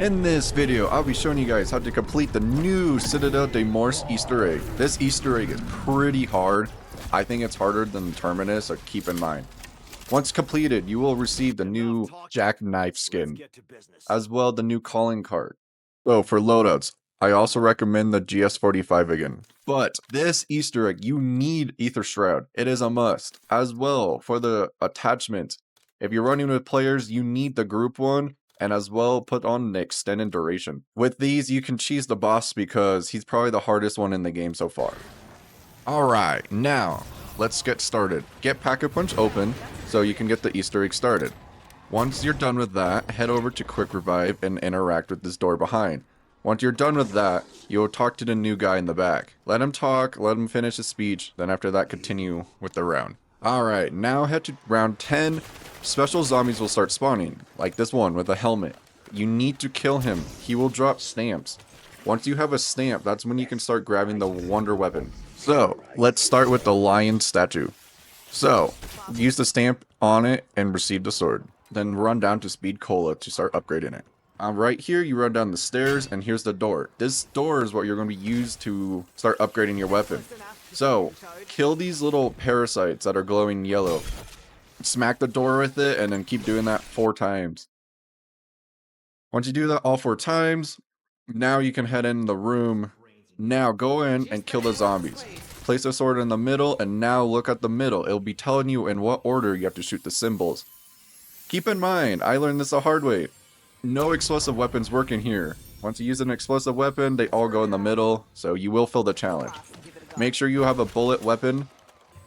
In this video, I'll be showing you guys how to complete the new Citadelle de Morts Easter egg. This Easter egg is pretty hard. I think it's harder than Terminus, so keep in mind. Once completed, you will receive the new Jackknife skin, as well the new calling card. So for loadouts, I also recommend the GS45 again. But this Easter egg, you need Ether Shroud. It is a must. As well, for the attachment, if you're running with players, you need the group one. And as well, put on an extended duration. With these, you can cheese the boss because he's probably the hardest one in the game so far. Alright, now, let's get started. Get Pack-a-Punch open so you can get the Easter egg started. Once you're done with that, head over to Quick Revive and interact with this door behind. Once you're done with that, you'll talk to the new guy in the back. Let him talk, let him finish his speech, then after that continue with the round. Alright, now head to round 10. Special zombies will start spawning, like this one with a helmet. You need to kill him. He will drop stamps. Once you have a stamp, that's when you can start grabbing the wonder weapon. So, let's start with the lion statue. So, use the stamp on it and receive the sword. Then run down to Speed Cola to start upgrading it. Right here, you run down the stairs, and here's the door. This door is what you're going to use to start upgrading your weapon. So, kill these little parasites that are glowing yellow. Smack the door with it, and then keep doing that 4 times. Once you do that all 4 times, now you can head in the room. Now go in and kill the zombies. Place the sword in the middle, and now look at the middle. It'll be telling you in what order you have to shoot the symbols. Keep in mind, I learned this the hard way. No explosive weapons work in here. Once you use an explosive weapon, they all go in the middle, so you will fail the challenge. Make sure you have a bullet weapon.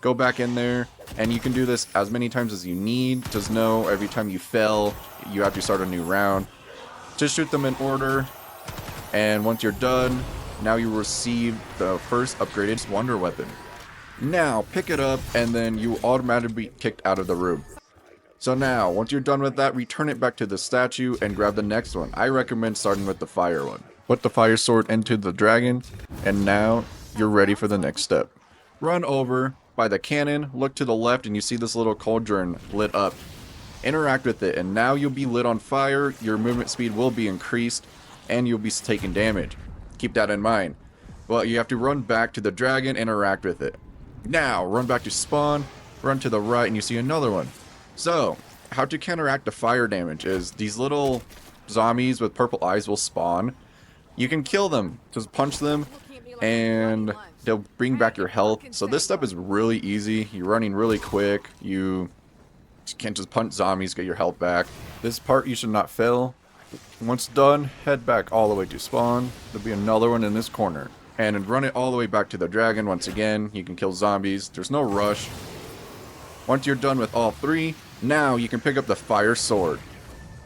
Go back in there, and you can do this as many times as you need. Just know every time you fail, you have to start a new round. Just shoot them in order, and once you're done, now you receive the first upgraded wonder weapon. Now, pick it up, and then you automatically be kicked out of the room. So now, once you're done with that, return it back to the statue and grab the next one. I recommend starting with the fire one. Put the fire sword into the dragon, and now you're ready for the next step. Run over by the cannon, look to the left, and you see this little cauldron lit up. Interact with it, and now you'll be lit on fire, your movement speed will be increased, and you'll be taking damage. Keep that in mind. Well, you have to run back to the dragon, interact with it. Now, run back to spawn, run to the right, and you see another one. So, how to counteract the fire damage is these little zombies with purple eyes will spawn. You can kill them, just punch them, and they'll bring back your health. So this step is really easy. You're running really quick. You can just punch zombies, get your health back. This part you should not fail. Once done, head back all the way to spawn. There'll be another one in this corner. And run it all the way back to the dragon once again. You can kill zombies. There's no rush. Once you're done with all 3, now you can pick up the fire sword.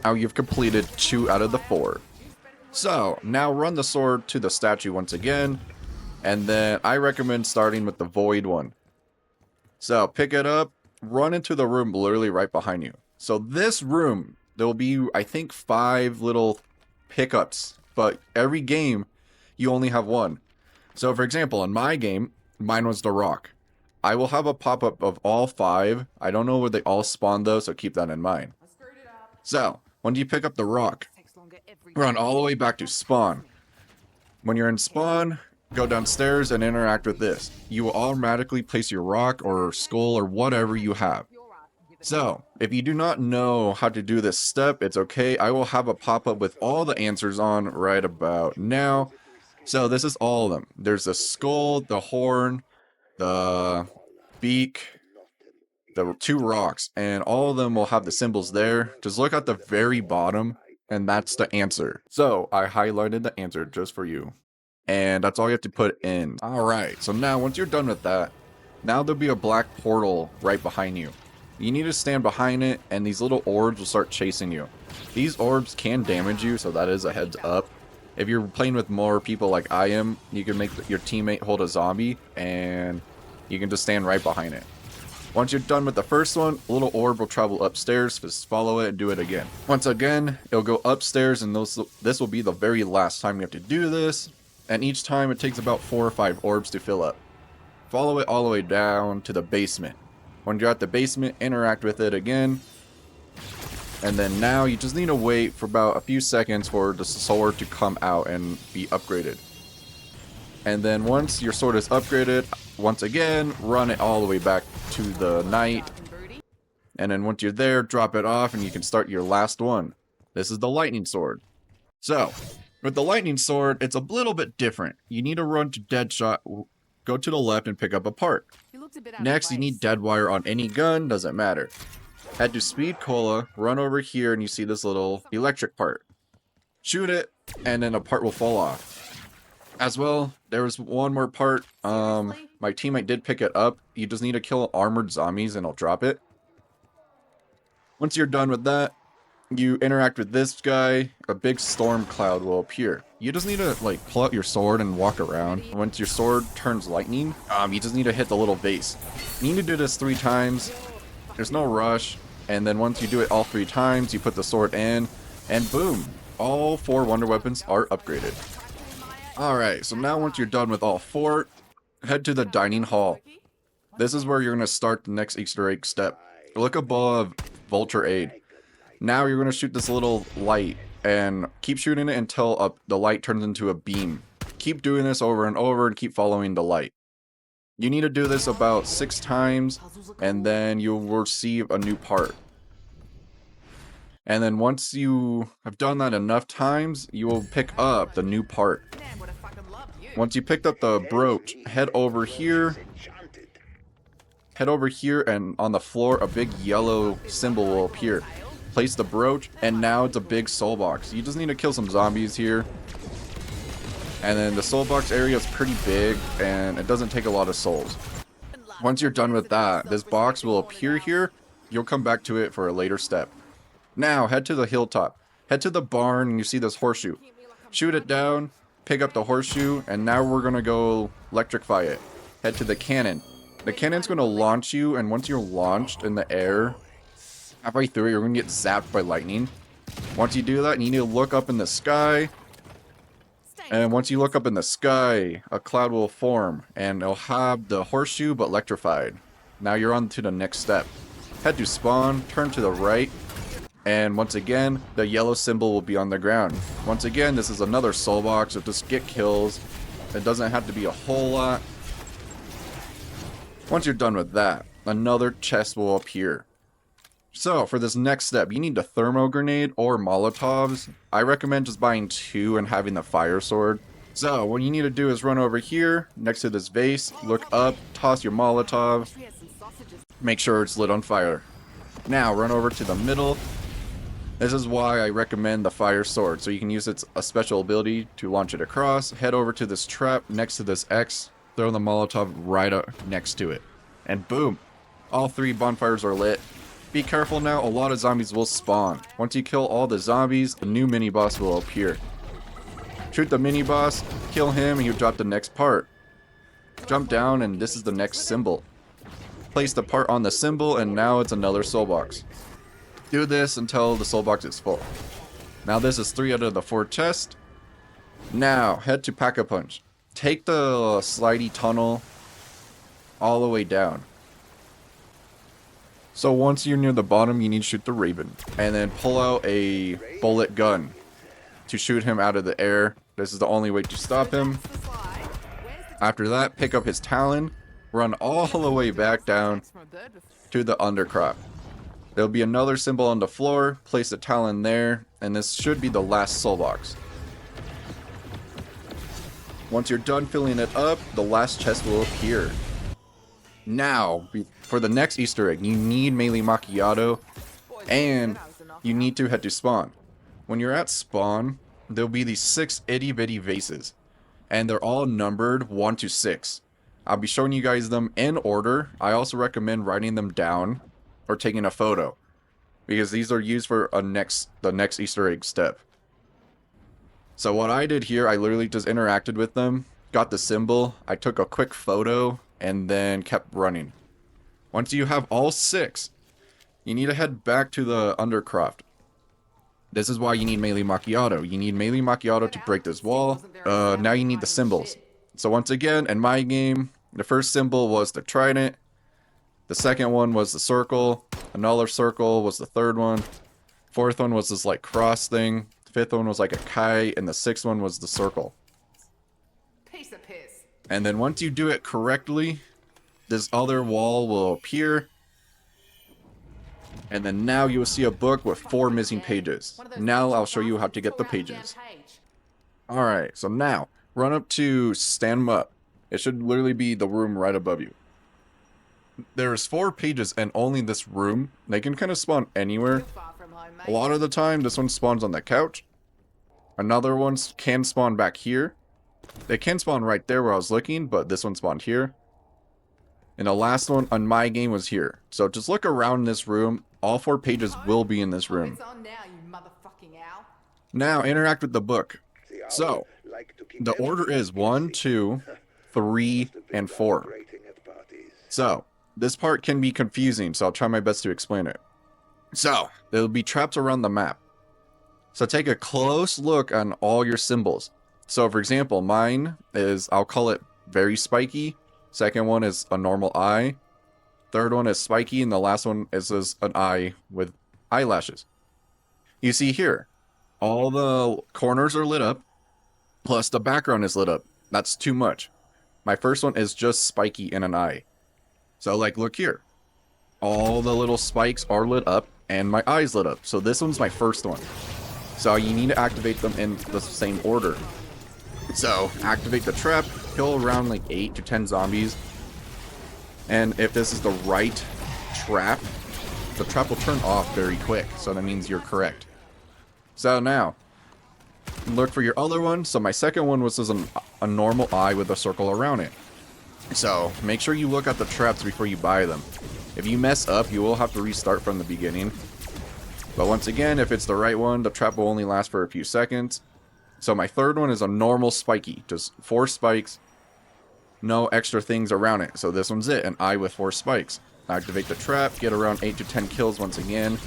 Now you've completed 2 out of the 4. So, now run the sword to the statue once again. And then I recommend starting with the void one. So, pick it up, run into the room literally right behind you. So this room, there will be, I think, 5 little pickups. But every game, you only have 1. So for example, in my game, mine was the rock. I will have a pop-up of all 5. I don't know where they all spawn though, so keep that in mind. So, when you pick up the rock, run all the way back to spawn. When you're in spawn, go downstairs and interact with this. You will automatically place your rock or skull or whatever you have. So, if you do not know how to do this step, it's okay. I will have a pop-up with all the answers on right about now. So this is all of them. There's the skull, the horn, the beak, the 2 rocks, and all of them will have the symbols there. Just look at the very bottom, and that's the answer. So I highlighted the answer just for you. And that's all you have to put in. Alright, so now once you're done with that, now there'll be a black portal right behind you. You need to stand behind it, and these little orbs will start chasing you. These orbs can damage you, so that is a heads up. If you're playing with more people like I am, you can make your teammate hold a zombie, and you can just stand right behind it. Once you're done with the first one, a little orb will travel upstairs. Just follow it and do it again. Once again, it'll go upstairs, and this will be the very last time you have to do this. And each time it takes about 4 or 5 orbs to fill up. Follow it all the way down to the basement. When you're at the basement, interact with it again. And then now you just need to wait for about a few seconds for the sword to come out and be upgraded. And then once your sword is upgraded, once again, run it all the way back to the knight. And then once you're there, drop it off and you can start your last one. This is the lightning sword. So, with the lightning sword, it's a little bit different. You need to run to Deadshot, go to the left and pick up a part. Next, you need dead wire on any gun, doesn't matter. Head to Speed Cola, run over here and you see this little electric part. Shoot it, and then a part will fall off. As well, there was one more part, my teammate did pick it up. You just need to kill armored zombies and it'll drop it. Once you're done with that, you interact with this guy, a big storm cloud will appear. You just need to like pull out your sword and walk around. Once your sword turns lightning, you just need to hit the little vase. You need to do this 3 times. There's no rush. And then once you do it all 3 times, you put the sword in, and boom, all 4 wonder weapons are upgraded. Alright, so now once you're done with all 4, head to the dining hall. This is where you're going to start the next Easter egg step. Look above Vulture Aid. Now you're going to shoot this little light, and keep shooting it until the light turns into a beam. Keep doing this over and over and keep following the light. You need to do this about 6 times, and then you'll receive a new part. And then once you have done that enough times, you will pick up the new part. Once you picked up the brooch, head over here. Head over here, and on the floor, a big yellow symbol will appear. Place the brooch, and now it's a big soul box. You just need to kill some zombies here. And then the soul box area is pretty big, and it doesn't take a lot of souls. Once you're done with that, this box will appear here. You'll come back to it for a later step. Now, head to the hilltop. Head to the barn, and you see this horseshoe. Shoot it down, pick up the horseshoe, and now we're going to go electrify it. Head to the cannon. The cannon's going to launch you, and once you're launched in the air, halfway through, you're going to get zapped by lightning. Once you do that, you need to look up in the sky. And once you look up in the sky, a cloud will form, and it'll have the horseshoe but electrified. Now you're on to the next step. Head to spawn, turn to the right, and once again, the yellow symbol will be on the ground. Once again, this is another soul box, so just get kills. It doesn't have to be a whole lot. Once you're done with that, another chest will appear. So, for this next step, you need a thermo grenade or molotovs. I recommend just buying 2 and having the fire sword. So, what you need to do is run over here, next to this vase, look up, toss your molotov, make sure it's lit on fire. Now, run over to the middle. This is why I recommend the fire sword, so you can use a special ability to launch it across. Head over to this trap next to this X, throw the molotov right up next to it. And boom, all 3 bonfires are lit. Be careful now, a lot of zombies will spawn. Once you kill all the zombies, the new mini-boss will appear. Shoot the mini-boss, kill him, and you drop the next part. Jump down, and this is the next symbol. Place the part on the symbol, and now it's another soul box. Do this until the soul box is full. Now this is 3 out of the 4 chests. Now, head to Pack-a-Punch. Take the slidey tunnel all the way down. So once you're near the bottom, you need to shoot the Raven. And then pull out a bullet gun to shoot him out of the air. This is the only way to stop him. After that, pick up his Talon. Run all the way back down to the undercrop. There'll be another symbol on the floor. Place the Talon there. And this should be the last soul box. Once you're done filling it up, the last chest will appear. Now, for the next Easter egg, you need Melee Macchiato, and you need to head to spawn. When you're at spawn, there'll be these 6 itty bitty vases, and they're all numbered 1 to 6. I'll be showing you guys them in order. I also recommend writing them down or taking a photo, because these are used for the next Easter egg step. So what I did here, I literally just interacted with them, got the symbol, I took a quick photo, and then kept running. Once you have all 6, you need to head back to the undercroft. This is why you need Melee Macchiato. You need Melee Macchiato to break this wall. Now you need the symbols. So once again, in my game, the first symbol was the trident. The second one was the circle. Another circle was the third one. Fourth one was this like cross thing. Fifth one was like a kite, and the sixth one was the circle. Piece of piss. And then once you do it correctly, this other wall will appear. And then now you will see a book with 4 missing pages. Now I'll show you how to get the pages. Alright, so now, run up to stand 'em up. It should literally be the room right above you. There's 4 pages in only this room. They can kind of spawn anywhere. A lot of the time, this one spawns on the couch. Another one can spawn back here. They can spawn right there where I was looking, but this one spawned here. And the last one on my game was here. So just look around this room. All 4 pages will be in this room. Now, interact with the book. So, the order is 1, 2, 3, and 4. So, this part can be confusing, so I'll try my best to explain it. So, there will be traps around the map. So take a close look on all your symbols. So for example, mine is, I'll call it very spiky. Second one is a normal eye. Third one is spiky, and the last one is an eye with eyelashes. You see here, all the corners are lit up, plus the background is lit up. That's too much. My first one is just spiky in an eye. So like, look here. All the little spikes are lit up, and my eye's lit up. So this one's my first one. So you need to activate them in the same order. So activate the trap, kill around like 8 to 10 zombies. And if this is the right trap, the trap will turn off very quick. So that means you're correct. So now, look for your other one. So my second one was just a normal eye with a circle around it. So make sure you look at the traps before you buy them. If you mess up, you will have to restart from the beginning. But once again, if it's the right one, the trap will only last for a few seconds. So my third one is a normal spiky. Just 4 spikes. No extra things around it. So this one's it. An eye with 4 spikes. Activate the trap. Get around 8 to 10 kills once again.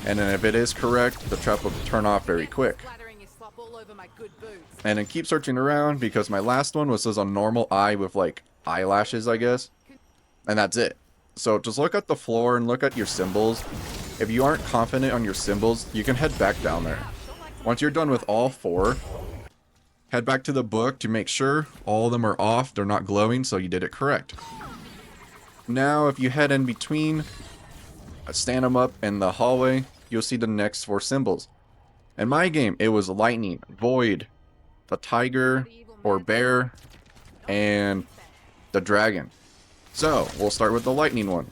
And then if it is correct, the trap will turn off very quick. And then keep searching around, because my last one was just a normal eye with like eyelashes, I guess. And that's it. So just look at the floor and look at your symbols. If you aren't confident on your symbols, you can head back down there. Once you're done with all 4, head back to the book to make sure all of them are off, they're not glowing, so you did it correct. Now, if you head in between, stand them up in the hallway, you'll see the next 4 symbols. In my game, it was lightning, void, the tiger or bear, and the dragon. So, we'll start with the lightning one.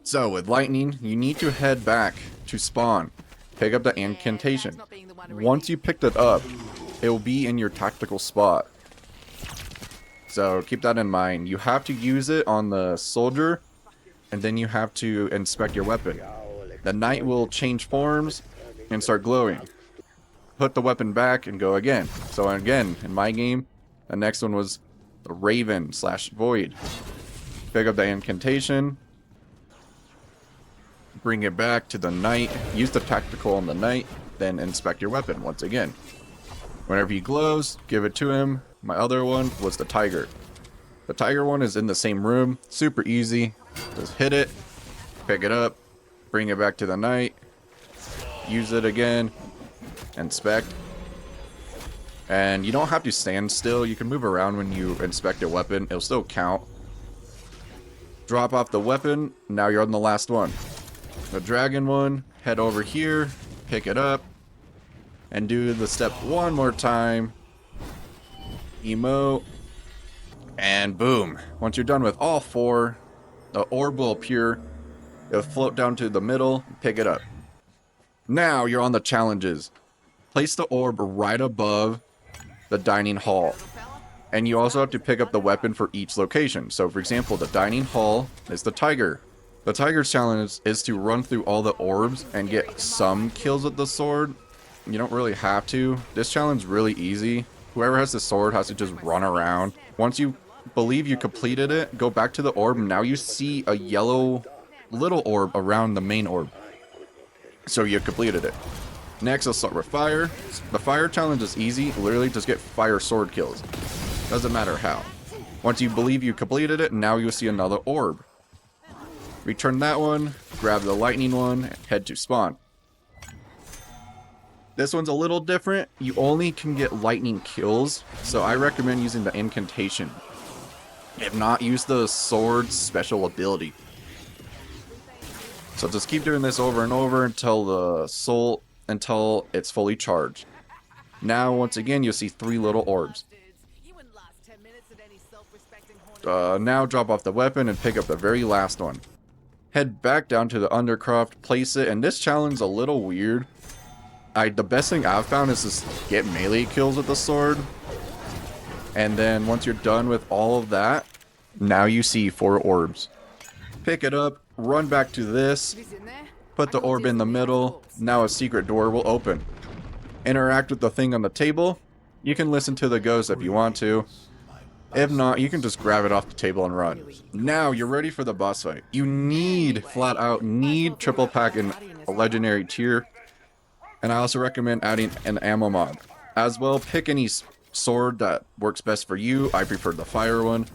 So, with lightning, you need to head back to spawn. Pick up the incantation. Once you picked it up, it will be in your tactical spot. So, keep that in mind. You have to use it on the soldier, and then you have to inspect your weapon. The knight will change forms and start glowing. Put the weapon back and go again. So again, in my game, the next one was the raven / void. Pick up the incantation. Bring it back to the knight. Use the tactical on the knight. Then inspect your weapon once again. Whenever he glows, give it to him. My other one was the tiger. The tiger one is in the same room. Super easy. Just hit it. Pick it up. Bring it back to the knight. Use it again. Inspect. And you don't have to stand still. You can move around when you inspect your weapon. It'll still count. Drop off the weapon. Now you're on the last one. The dragon one. Head over here. Pick it up. And do the step one more time. Emote. And boom. Once you're done with all 4, the orb will appear. It'll float down to the middle. Pick it up. Now you're on the challenges. Place the orb right above the dining hall. And you also have to pick up the weapon for each location. So for example, the dining hall is the tiger. The tiger's challenge is to run through all the orbs and get some kills with the sword. You don't really have to. This challenge is really easy. Whoever has the sword has to just run around. Once you believe you completed it, go back to the orb. Now you see a yellow little orb around the main orb. So you completed it. Next, I'll start with fire. The fire challenge is easy. Literally just get fire sword kills. Doesn't matter how. Once you believe you completed it, now you'll see another orb. Return that one, grab the lightning one, head to spawn. This one's a little different. You only can get lightning kills, so I recommend using the incantation. If not, use the sword's special ability. So just keep doing this over and over until it's fully charged. Now, once again, you'll see 3 little orbs. Now drop off the weapon and pick up the very last one. Head back down to the undercroft, place it, and this challenge is a little weird. The best thing I've found is just get melee kills with the sword. And then once you're done with all of that, now you see 4 orbs. Pick it up, run back to this, put the orb in the middle, now a secret door will open. Interact with the thing on the table. You can listen to the ghost if you want to. If not, you can just grab it off the table and run. Now you're ready for the boss fight. You need, flat out, triple pack in a legendary tier. And I also recommend adding an ammo mod. As well, pick any sword that works best for you. I prefer the fire one.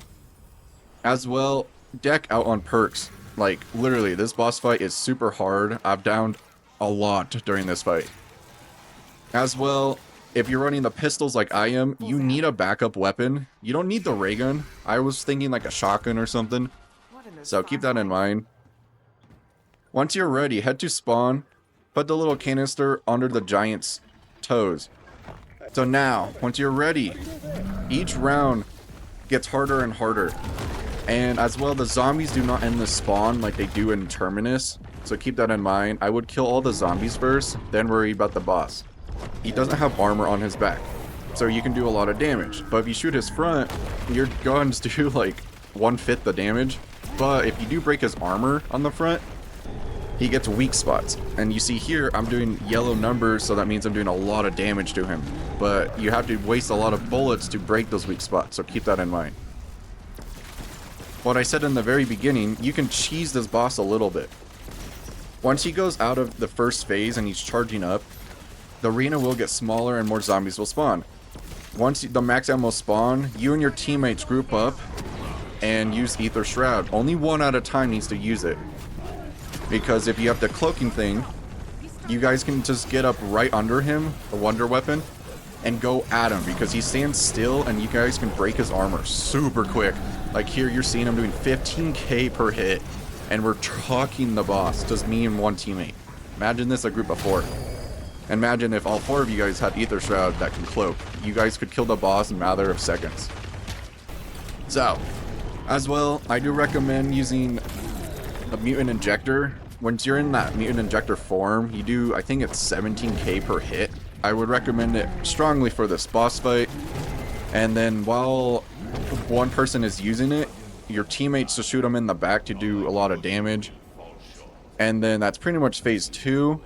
As well, deck out on perks. Like, literally, this boss fight is super hard. I've downed a lot during this fight. As well, if you're running the pistols like I am, you need a backup weapon. You don't need the ray gun. I was thinking like a shotgun or something. So keep that in mind. Once you're ready, head to spawn. Put the little canister under the giant's toes. So now, once you're ready, each round gets harder and harder. And as well, the zombies do not end the spawn like they do in Terminus. So keep that in mind. I would kill all the zombies first, then worry about the boss. He doesn't have armor on his back, so you can do a lot of damage. But if you shoot his front, your guns do like 1/5 the damage. But if you do break his armor on the front, he gets weak spots. And you see here, I'm doing yellow numbers, so that means I'm doing a lot of damage to him. But you have to waste a lot of bullets to break those weak spots, so keep that in mind. What I said in the very beginning, you can cheese this boss a little bit. Once he goes out of the first phase and he's charging up, the arena will get smaller and more zombies will spawn. Once the max ammo spawn, you and your teammates group up and use Ether Shroud. Only one at a time needs to use it. Because if you have the cloaking thing, you guys can just get up right under him, the wonder weapon, and go at him because he stands still and you guys can break his armor super quick. Like here you're seeing him doing 15k per hit and we're talking the boss, just me and one teammate. Imagine this a group of 4. Imagine if all 4 of you guys had Ether Shroud that can cloak. You guys could kill the boss in a matter of seconds. So, as well, I do recommend using the Mutant Injector. Once you're in that Mutant Injector form, you do, I think it's 17k per hit. I would recommend it strongly for this boss fight. And then while one person is using it, your teammates just shoot them in the back to do a lot of damage. And then that's pretty much phase 2.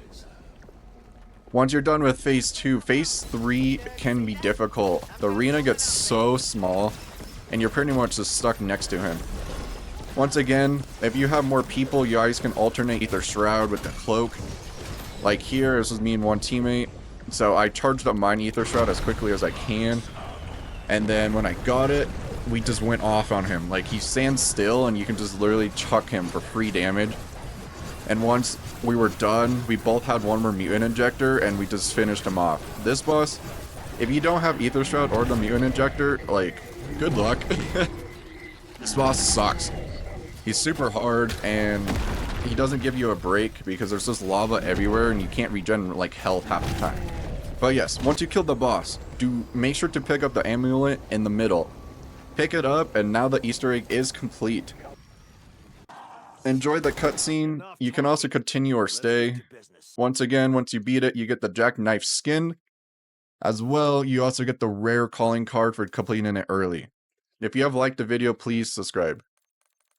Once you're done with phase 2, phase 3 can be difficult. The arena gets so small, and you're pretty much just stuck next to him. Once again, if you have more people, you guys can alternate Ether Shroud with the cloak. Like here, this is me and one teammate. So I charged up mine Ether Shroud as quickly as I can. And then when I got it, we just went off on him. Like he stands still, and you can just literally chuck him for free damage. And once we were done, we both had one more Mutant Injector, and we just finished him off. This boss, if you don't have Ether Shroud or the Mutant Injector, like, good luck. This boss sucks. He's super hard, and he doesn't give you a break because there's just lava everywhere, and you can't regen, like, health half the time. But yes, once you kill the boss, make sure to pick up the amulet in the middle. Pick it up, and now the Easter egg is complete. Enjoy the cutscene. You can also continue or stay. Once again, once you beat it, you get the Jackknife skin. As well, you also get the rare calling card for completing it early. If you have liked the video, please subscribe.